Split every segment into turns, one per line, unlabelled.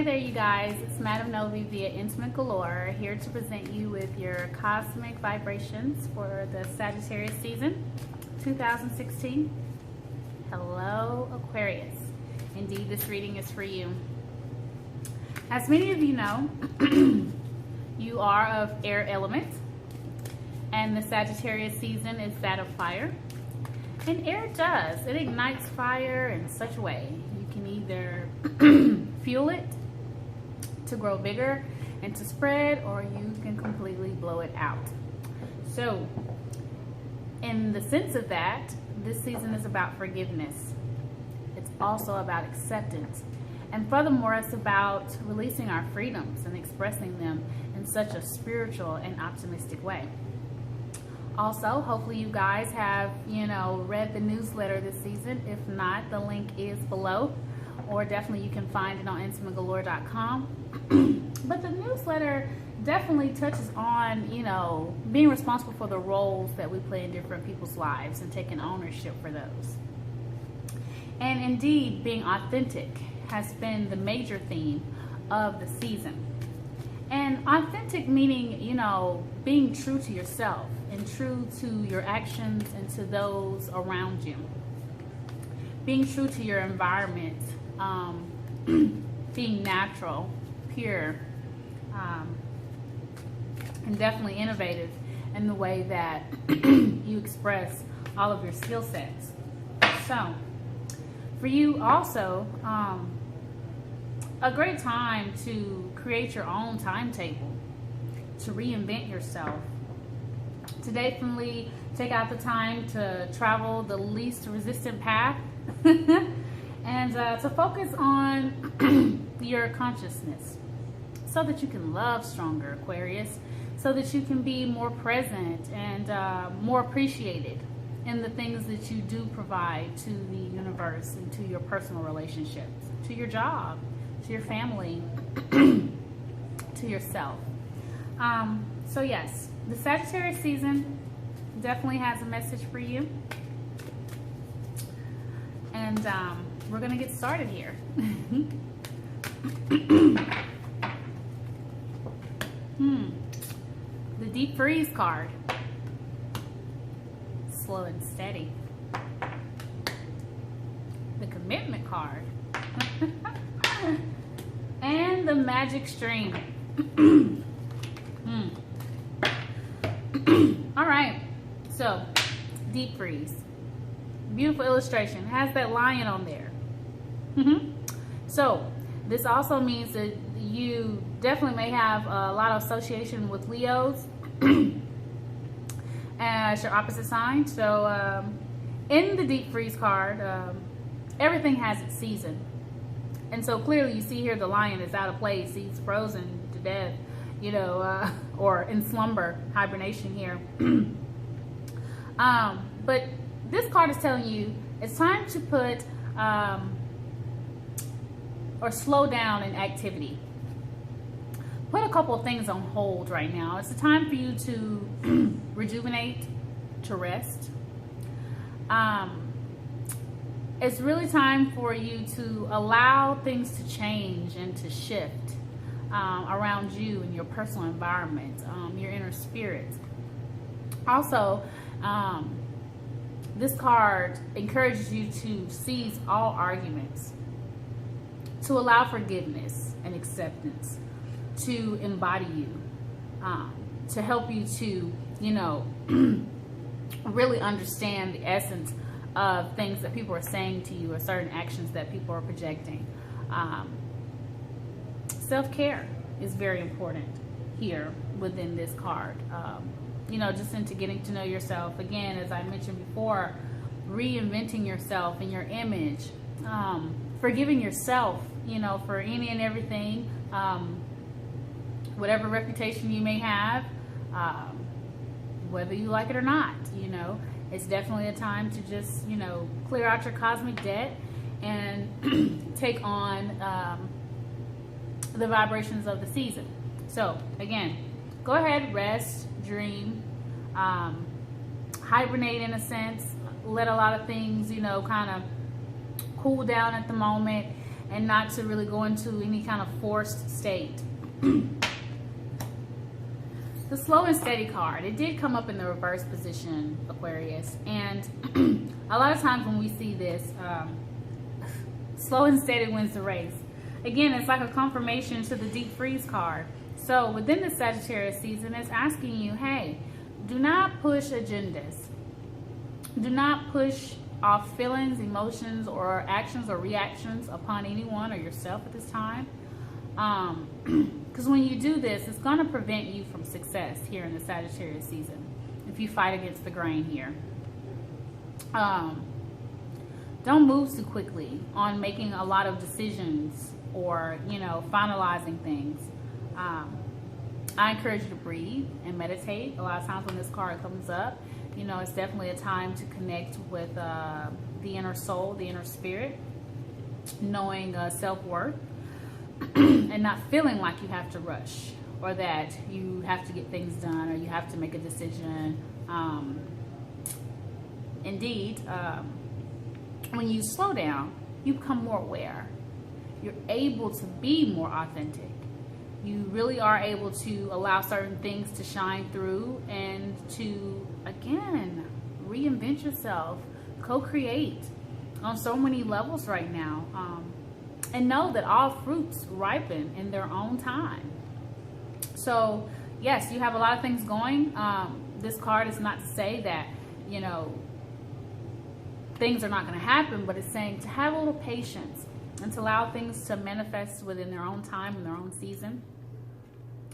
Hi there, you guys. It's Madam Nove via Intimate Galore, here to present you with your cosmic vibrations for the Sagittarius season 2016. Hello, Aquarius. Indeed, this reading is for you. As many of you know, you are of air element, and the Sagittarius season is that of fire. And air it ignites fire in such a way. You can either fuel it to grow bigger and to spread, or you can completely blow it out. So in the sense of that, this season is about forgiveness. It's also about acceptance. And furthermore, it's about releasing our freedoms and expressing them in such a spiritual and optimistic way. Also, hopefully you guys have, read the newsletter this season. If not, the link is below, or definitely you can find it on intimategalore.com. But the newsletter definitely touches on, being responsible for the roles that we play in different people's lives and taking ownership for those. And indeed, being authentic has been the major theme of the season. And authentic meaning, being true to yourself and true to your actions and to those around you. Being true to your environment, being natural, pure, and definitely innovative in the way that you express all of your skill sets. So, for you also, a great time to create your own timetable, to reinvent yourself, to definitely take out the time to travel the least resistant path, and to focus on your consciousness so that you can love stronger, Aquarius, so that you can be more present and more appreciated in the things that you do provide to the universe and to your personal relationships, to your job, to your family, to yourself. So yes, the Sagittarius season definitely has a message for you. And we're going to get started here. The Deep Freeze card. Slow and steady. The Commitment card. And the Magic Stream. All right, so Deep Freeze. Beautiful illustration. Has that lion on there. So this also means that you definitely may have a lot of association with Leos as your opposite sign. So in the Deep Freeze card, everything has its season. And so clearly you see here the lion is out of place. He's frozen to death, or in slumber, hibernation here. But this card is telling you it's time to put or slow down in activity. Put a couple of things on hold right now. It's a time for you to rejuvenate, to rest. It's really time for you to allow things to change and to shift around you and your personal environment, your inner spirit. Also, this card encourages you to cease all arguments, to allow forgiveness and acceptance, to embody you, to help you to, really understand the essence of things that people are saying to you or certain actions that people are projecting. Self-care is very important here within this card. Just into getting to know yourself. Again, as I mentioned before, reinventing yourself and your image, forgiving yourself, for any and everything, whatever reputation you may have, whether you like it or not, it's definitely a time to just, clear out your cosmic debt and take on the vibrations of the season. So again, go ahead, rest, dream, hibernate in a sense, let a lot of things, kind of cool down at the moment, and not to really go into any kind of forced state. The slow and steady card, it did come up in the reverse position, Aquarius, and a lot of times when we see this, slow and steady wins the race. Again, it's like a confirmation to the deep freeze card. So within the Sagittarius season, it's asking you, hey, do not push agendas. Do not push off feelings, emotions, or actions or reactions upon anyone or yourself at this time. Because when you do this, it's going to prevent you from success here in the Sagittarius season if you fight against the grain here. Don't move too quickly on making a lot of decisions or, you know, finalizing things. I encourage you to breathe and meditate. A lot of times when this card comes up, you know, it's definitely a time to connect with the inner soul, the inner spirit, knowing self-worth, and not feeling like you have to rush or that you have to get things done or you have to make a decision. Indeed, when you slow down, you become more aware. You're able to be more authentic. You really are able to allow certain things to shine through and to, again, reinvent yourself, co-create on so many levels right now. And know that all fruits ripen in their own time. So, yes, you have a lot of things going. This card is not to say that, you know, things are not going to happen, but it's saying to have a little patience and to allow things to manifest within their own time and their own season,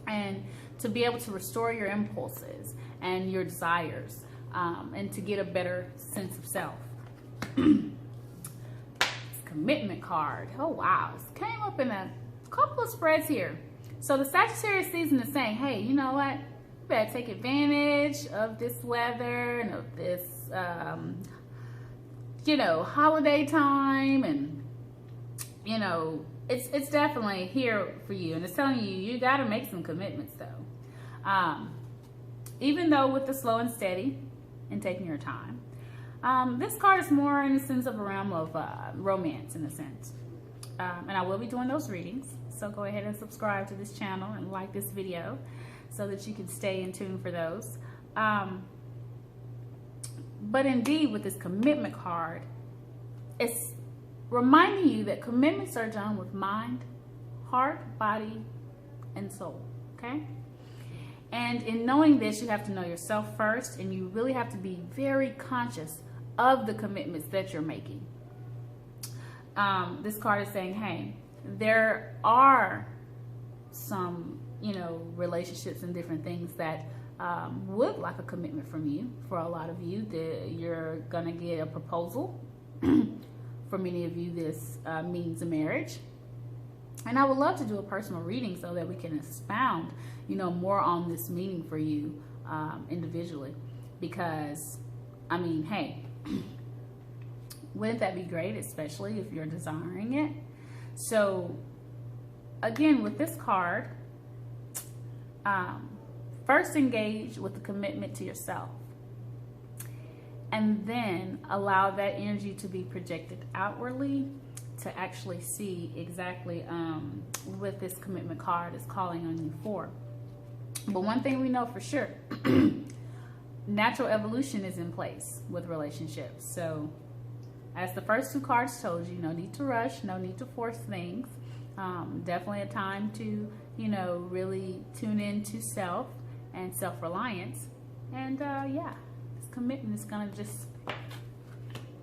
and to be able to restore your impulses and your desires, and to get a better sense of self. Commitment card. Oh wow, it came up in a couple of spreads here. So the Sagittarius season is saying, hey, you know what, you better take advantage of this weather and of this you know, holiday time, and you know, it's definitely here for you, and it's telling you you got to make some commitments though. Even though with the slow and steady and taking your time, this card is more in the sense of a realm of romance, in a sense. And I will be doing those readings, so go ahead and subscribe to this channel and like this video so that you can stay in tune for those. But indeed, with this commitment card, it's reminding you that commitments are done with mind, heart, body, and soul, okay? And in knowing this, you have to know yourself first, and you really have to be very conscious of the commitments that you're making. This card is saying, hey, there are some, you know, relationships and different things that would like a commitment from you. For a lot of you, you're gonna get a proposal. For many of you, this means a marriage. And I would love to do a personal reading so that we can expound, you know, more on this meaning for you individually. Because, I mean, hey, wouldn't that be great, especially if you're desiring it? So, again, with this card, first engage with the commitment to yourself. And then allow that energy to be projected outwardly to actually see exactly what this commitment card is calling on you for. But one thing we know for sure, natural evolution is in place with relationships. So as the first two cards told you, no need to rush, no need to force things. Definitely a time to, you know, really tune into self and self-reliance. And yeah, this commitment is gonna just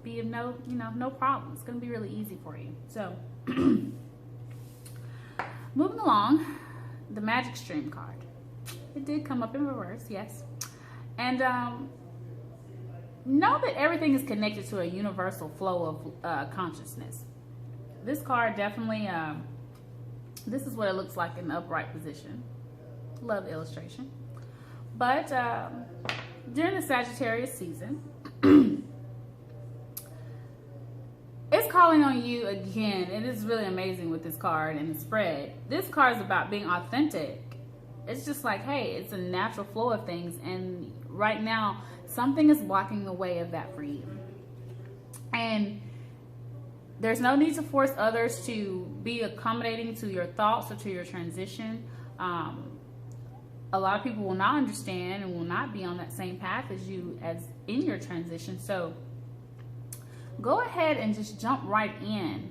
be no problem. It's gonna be really easy for you. So moving along, the Magic Stream card. It did come up in reverse, yes. And know that everything is connected to a universal flow of consciousness. This card definitely, this is what it looks like in the upright position. Love the illustration. But during the Sagittarius season, it's calling on you again. It is really amazing with this card and the spread. This card is about being authentic. It's just like, hey, it's a natural flow of things. And right now, something is blocking the way of that for you. And there's no need to force others to be accommodating to your thoughts or to your transition. A lot of people will not understand and will not be on that same path as you as in your transition. So go ahead and just jump right in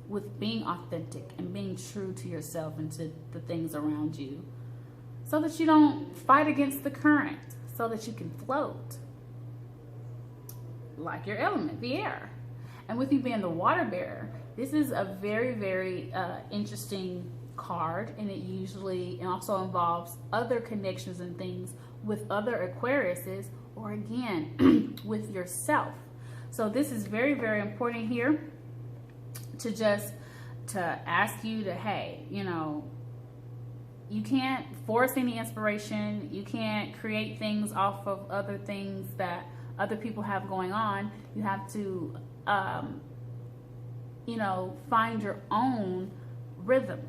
with being authentic and being true to yourself and to the things around you, so that you don't fight against the current, so that you can float like your element, the air. And with you being the water bearer, this is a very, very interesting card, and it also involves other connections and things with other Aquariuses, or again with yourself. So this is very, very important here to ask you to, hey, you know, you can't force any inspiration. You can't create things off of other things that other people have going on. You have to, you know, find your own rhythm.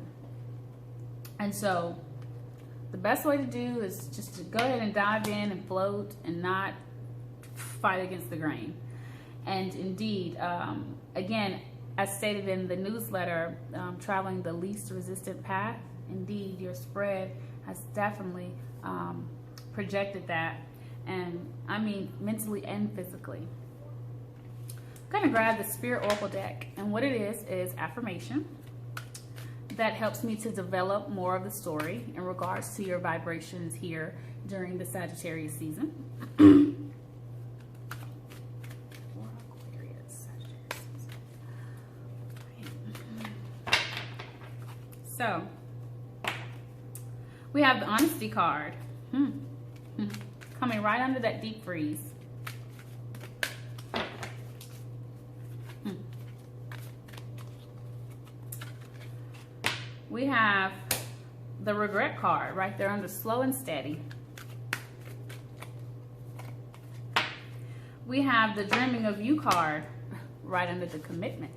And so the best way to do is just to go ahead and dive in and float and not fight against the grain. And indeed, again, as stated in the newsletter, traveling the least resistant path, indeed, your spread has definitely projected that. And I mean, mentally and physically. I'm going to grab the Spirit Oracle deck. And what it is affirmation that helps me to develop more of the story in regards to your vibrations here during the Sagittarius season. So, we have the Honesty card. Coming right under that deep freeze. We have the Regret card right there under Slow and Steady. We have the Dreaming of You card right under the Commitment.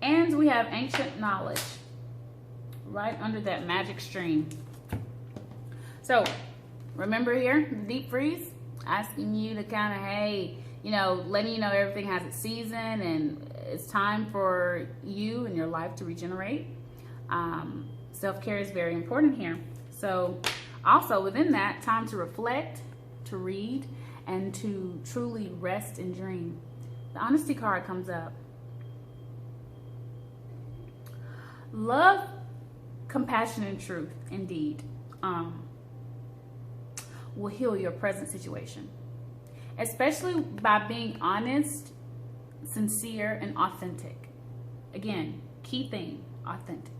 And we have Ancient Knowledge right under that Magic Stream. So remember here, the deep freeze, asking you to kind of, hey, you know, letting you know everything has its season and it's time for you and your life to regenerate. Self-care is very important here. So also within that, time to reflect, to read, and to truly rest and dream. The Honesty card comes up. Love, compassion, and truth, indeed, will heal your present situation. Especially by being honest, sincere, and authentic. Again, key thing, authentic.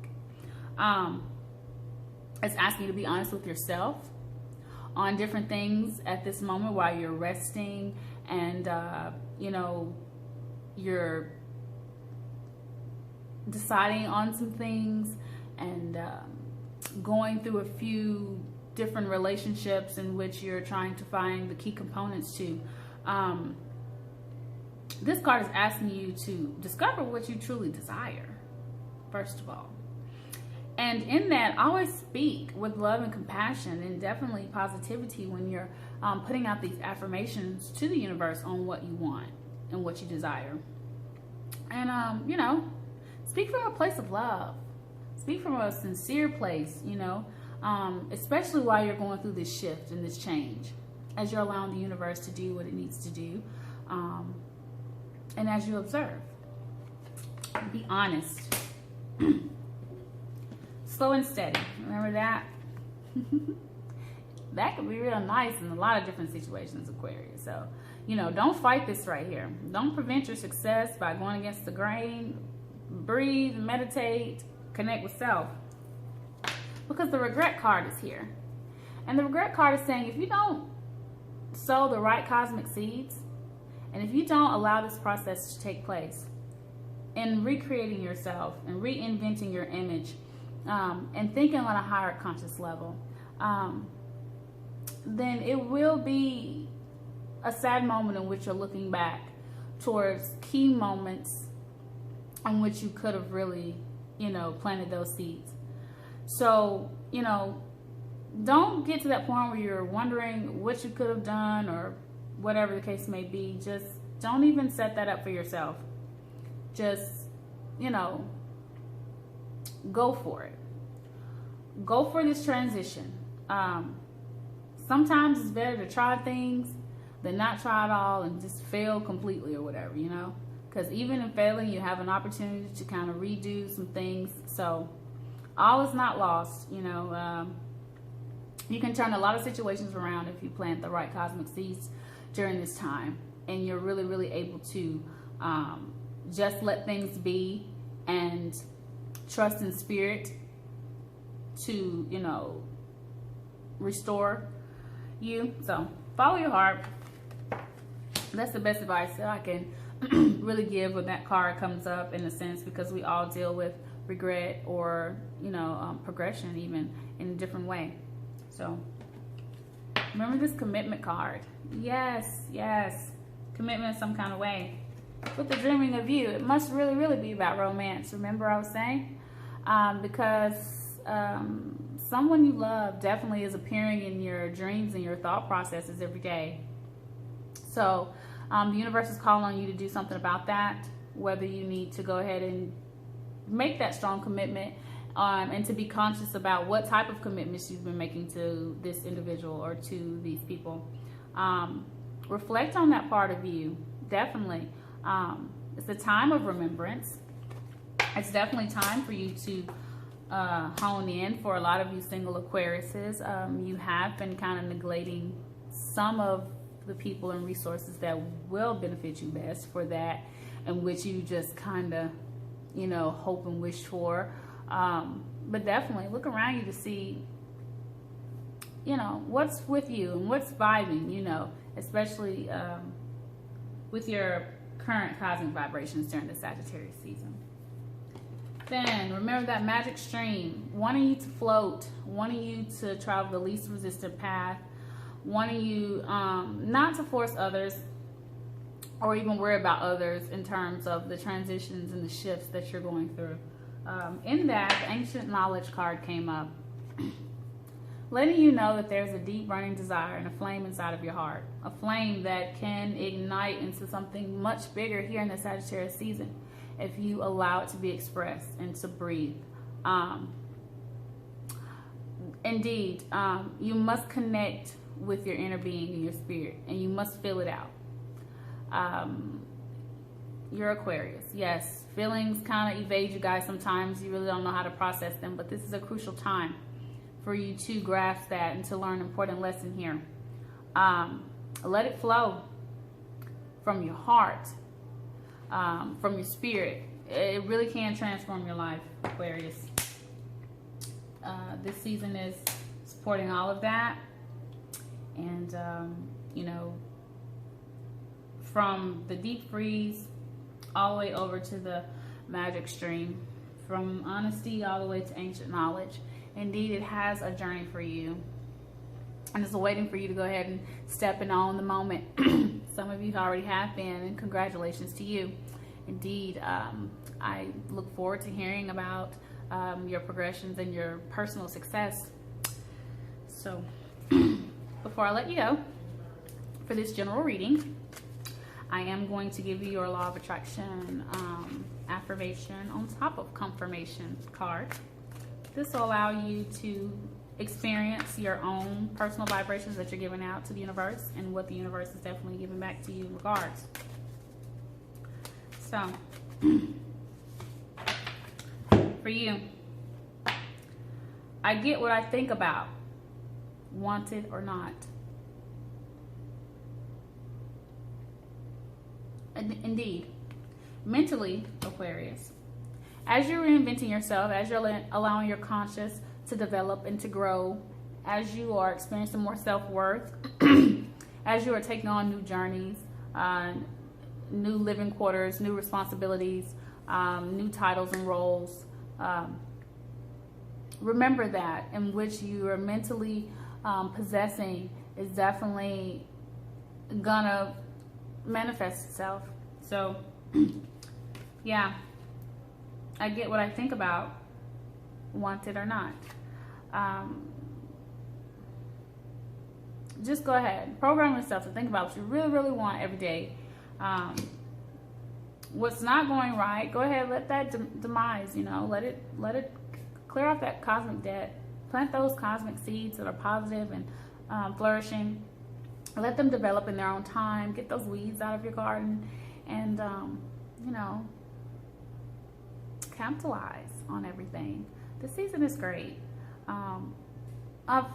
It's asking you to be honest with yourself on different things at this moment while you're resting and, you know, you're deciding on some things and going through a few different relationships in which you're trying to find the key components to. This card is asking you to discover what you truly desire, first of all. And in that, always speak with love and compassion and definitely positivity when you're putting out these affirmations to the universe on what you want and what you desire. And, you know, speak from a place of love. Speak from a sincere place, you know, especially while you're going through this shift and this change, as you're allowing the universe to do what it needs to do, and as you observe. Be honest. Slow and steady. Remember that? That could be real nice in a lot of different situations, Aquarius. So, you know, don't fight this right here. Don't prevent your success by going against the grain. Breathe, meditate, connect with self. Because the Regret card is here. And the Regret card is saying if you don't sow the right cosmic seeds, and if you don't allow this process to take place in recreating yourself and reinventing your image, and thinking on a higher conscious level, then it will be a sad moment in which you're looking back towards key moments in which you could have really, you know, planted those seeds. So, you know, don't get to that point where you're wondering what you could have done or whatever the case may be, just don't even set that up for yourself. Just, you know, go for it. Go for this transition. Sometimes it's better to try things than not try at all and just fail completely or whatever, you know, because even in failing, you have an opportunity to kind of redo some things. So all is not lost, you know. You can turn a lot of situations around if you plant the right cosmic seeds during this time, and you're really, really able to just let things be and trust in spirit to, you know, restore you. So follow your heart. That's the best advice that I can really give when that card comes up, in a sense, because we all deal with regret or, you know, progression even in a different way. So remember this commitment card. Yes, yes, commitment in some kind of way. With the dreaming of you, it must really, really be about romance. Remember I was saying? Because someone you love definitely is appearing in your dreams and your thought processes every day. So the universe is calling on you to do something about that, whether you need to go ahead and make that strong commitment, and to be conscious about what type of commitments you've been making to this individual or to these people. Reflect on that part of you, definitely. It's a time of remembrance. It's definitely time for you to hone in. For a lot of you single Aquariuses, you have been kind of neglecting some of the people and resources that will benefit you best for that, and which you just kind of, you know, hope and wish for. But definitely look around you to see, you know, what's with you and what's vibing, you know, especially with your current cosmic vibrations during the Sagittarius season. Then remember that magic stream, wanting you to float, wanting you to travel the least resistant path, wanting you not to force others or even worry about others in terms of the transitions and the shifts that you're going through. In that, the ancient knowledge card came up, letting you know that there's a deep burning desire and a flame inside of your heart, a flame that can ignite into something much bigger here in the Sagittarius season if you allow it to be expressed and to breathe. Indeed, you must connect with your inner being and your spirit, and you must feel it out. You're Aquarius. Yes, feelings kind of evade you guys sometimes. You really don't know how to process them, but this is a crucial time for you to grasp that and to learn an important lesson here. Let it flow from your heart, from your spirit. It really can transform your life, Aquarius. This season is supporting all of that. And, you know, from the deep freeze all the way over to the magic stream, from honesty all the way to ancient knowledge. Indeed, it has a journey for you, and it's waiting for you to go ahead and step in on the moment. Some of you already have been, and congratulations to you. Indeed, I look forward to hearing about your progressions and your personal success. So before I let you go for this general reading, I am going to give you your law of attraction affirmation on top of confirmation card. This will allow you to experience your own personal vibrations that you're giving out to the universe, and what the universe is definitely giving back to you in regards. So for you, I get what I think about, wanted or not. Indeed, mentally, Aquarius, as you're reinventing yourself, as you're allowing your conscious to develop and to grow, as you are experiencing more self-worth, as you are taking on new journeys, new living quarters, new responsibilities, new titles and roles, remember that in which you are mentally possessing is definitely gonna manifest itself. So yeah, I get what I think about, wanted or not. just go ahead, program yourself to think about what you really, really want every day. What's not going right, go ahead, let that demise, you know, let it clear off that cosmic debt. Plant those cosmic seeds that are positive and flourishing. Let them develop in their own time. Get those weeds out of your garden, and you know, capitalize on everything. This season is great. I've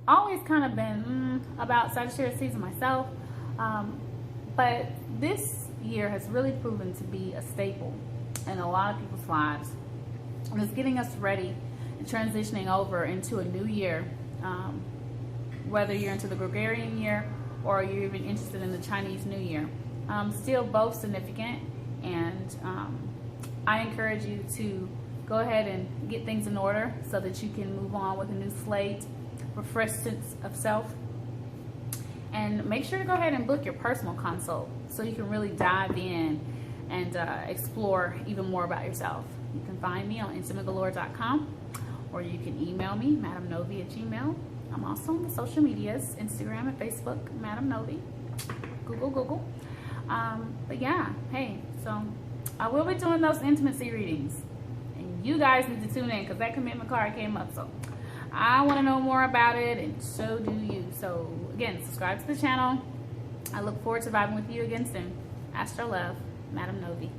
always kind of been about Sagittarius season myself, but this year has really proven to be a staple in a lot of people's lives, and it's getting us ready and transitioning over into a new year, whether you're into the Gregorian year or you're even interested in the Chinese New Year. Still both significant, and I encourage you to go ahead and get things in order so that you can move on with a new slate, refreshed sense of self. And make sure to go ahead and book your personal consult so you can really dive in and explore even more about yourself. You can find me on intimategalore.com, or you can email me, madamnove@gmail.com. I'm also on the social medias, Instagram and Facebook, Madam Nove. Google. But yeah, hey, so I will be doing those intimacy readings, and you guys need to tune in because that commitment card came up. So I want to know more about it, and so do you. So again, subscribe to the channel. I look forward to vibing with you again soon. Astro love, Madam Nove.